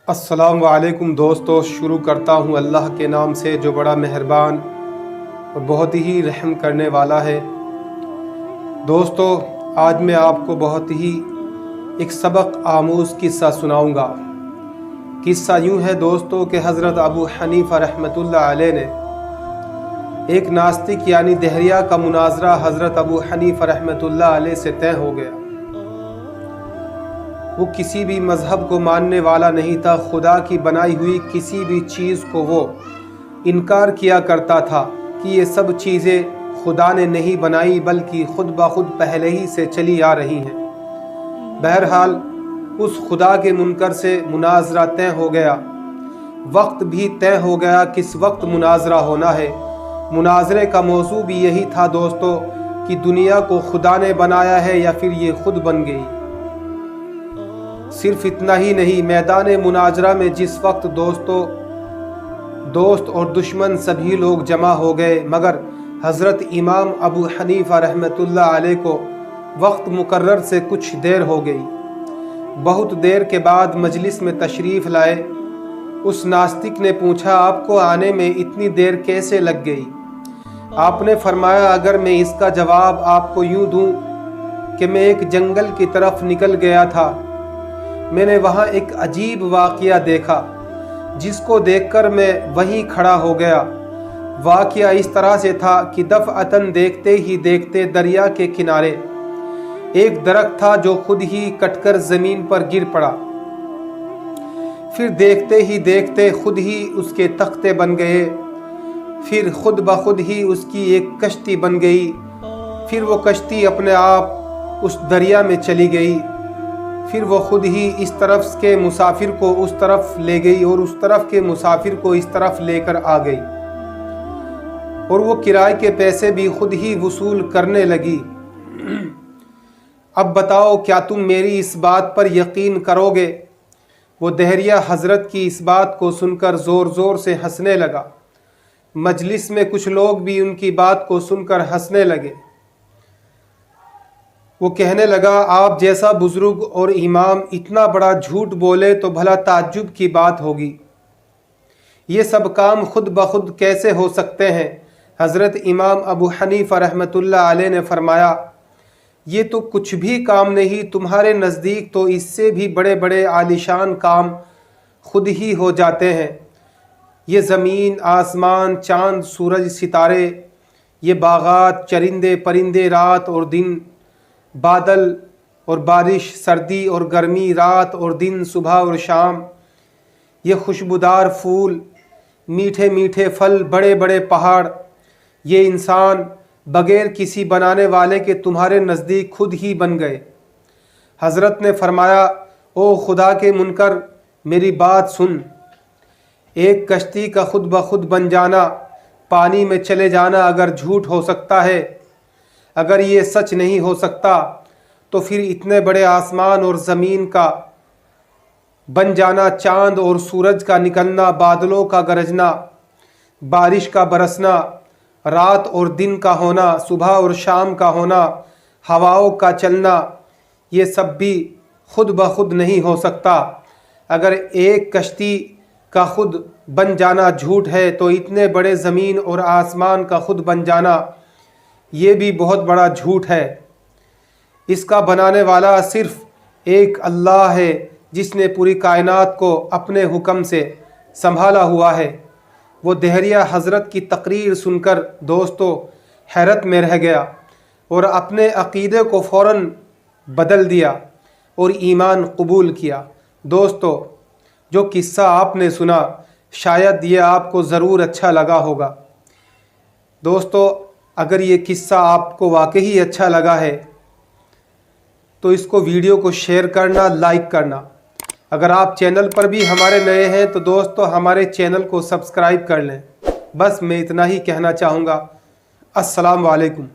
अस्सलाम वालेकुम दोस्तों, शुरू करता हूँ अल्लाह के नाम से जो बड़ा मेहरबान और बहुत ही रहम करने वाला है। दोस्तों, आज मैं आपको बहुत ही एक सबक आमूज़ किस्सा सुनाऊंगा। किस्सा यूँ है दोस्तों कि हज़रत अबू हनीफ़ा रहमतुल्लाह अलैह ने एक नास्तिक यानी दहरिया का मुनाजरा हज़रत अबू हनीफ़ा रहमतुल्लाह अलैह से तय हो गया। वो किसी भी मज़हब को मानने वाला नहीं था। खुदा की बनाई हुई किसी भी चीज़ को वो इनकार किया करता था कि ये सब चीज़ें खुदा ने नहीं बनाई बल्कि ख़ुद ब खुद पहले ही से चली आ रही हैं। बहरहाल उस खुदा के मुनकर से मुनाजरा तय हो गया। वक्त भी तय हो गया किस वक्त मुनाजरा होना है। मुनाजरे का मौजू भी यही था दोस्तों कि दुनिया को खुदा ने बनाया है या फिर ये खुद बन गई। सिर्फ इतना ही नहीं, मैदान मुनाजरा में जिस वक्त दोस्त और दुश्मन सभी लोग जमा हो गए, मगर हज़रत इमाम अबू हनीफ़ा रहमतुल्लाह अलैह को वक्त मुकर्रर से कुछ देर हो गई। बहुत देर के बाद मजलिस में तशरीफ़ लाए उस नास्तिक ने पूछा, आपको आने में इतनी देर कैसे लग गई? आपने फरमाया, अगर मैं इसका जवाब आपको यूँ दूँ कि मैं एक जंगल की तरफ निकल गया था, मैंने वहाँ एक अजीब वाक़या देखा जिसको देखकर मैं वहीं खड़ा हो गया। वाक़या इस तरह से था कि दफ़अतन देखते ही देखते दरिया के किनारे एक दरख्त था जो खुद ही कटकर ज़मीन पर गिर पड़ा। फिर देखते ही देखते खुद ही उसके तख्ते बन गए। फिर खुद ब खुद ही उसकी एक कश्ती बन गई। फिर वो कश्ती अपने आप उस दरिया में चली गई। फिर वो खुद ही इस तरफ के मुसाफिर को उस तरफ ले गई और उस तरफ के मुसाफिर को इस तरफ लेकर आ गई, और वो किराए के पैसे भी खुद ही वसूल करने लगी। अब बताओ, क्या तुम मेरी इस बात पर यकीन करोगे? वो दहरिया हज़रत की इस बात को सुनकर ज़ोर ज़ोर से हंसने लगा। मजलिस में कुछ लोग भी उनकी बात को सुनकर हंसने लगे। वो कहने लगा, आप जैसा बुज़ुर्ग और इमाम इतना बड़ा झूठ बोले तो भला ताज्जुब की बात होगी। ये सब काम खुद ब खुद कैसे हो सकते हैं? हज़रत इमाम अबू हनीफ़ा रहमतुल्लाह अलैह ने फरमाया, ये तो कुछ भी काम नहीं, तुम्हारे नज़दीक तो इससे भी बड़े बड़े आलिशान काम खुद ही हो जाते हैं। ये ज़मीन, आसमान, चाँद, सूरज, सितारे, ये बागात, चरिंदे परिंदे, रात और दिन, बादल और बारिश, सर्दी और गर्मी, रात और दिन, सुबह और शाम, ये खुशबूदार फूल, मीठे मीठे फल, बड़े बड़े पहाड़, ये इंसान बग़ैर किसी बनाने वाले के तुम्हारे नज़दीक खुद ही बन गए। हज़रत ने फरमाया, ओ खुदा के मुनकर, मेरी बात सुन। एक कश्ती का खुद ब खुद बन जाना, पानी में चले जाना अगर झूठ हो सकता है, अगर ये सच नहीं हो सकता, तो फिर इतने बड़े आसमान और ज़मीन का बन जाना, चाँद और सूरज का निकलना, बादलों का गरजना, बारिश का बरसना, रात और दिन का होना, सुबह और शाम का होना, हवाओं का चलना, ये सब भी खुद ब खुद नहीं हो सकता। अगर एक कश्ती का खुद बन जाना झूठ है तो इतने बड़े ज़मीन और आसमान का खुद बन जाना ये भी बहुत बड़ा झूठ है। इसका बनाने वाला सिर्फ़ एक अल्लाह है जिसने पूरी कायनात को अपने हुक्म से संभाला हुआ है। वो दहरिया हज़रत की तकरीर सुनकर दोस्तों हैरत में रह गया और अपने अक़ीदे को फ़ौरन बदल दिया और ईमान कबूल किया। दोस्तों, जो किस्सा आपने सुना शायद ये आपको ज़रूर अच्छा लगा होगा। दोस्तों, अगर ये किस्सा आपको वाकई अच्छा लगा है तो इसको वीडियो को शेयर करना, लाइक करना। अगर आप चैनल पर भी हमारे नए हैं तो दोस्तों हमारे चैनल को सब्सक्राइब कर लें। बस मैं इतना ही कहना चाहूँगा। अस्सलाम वालेकुम।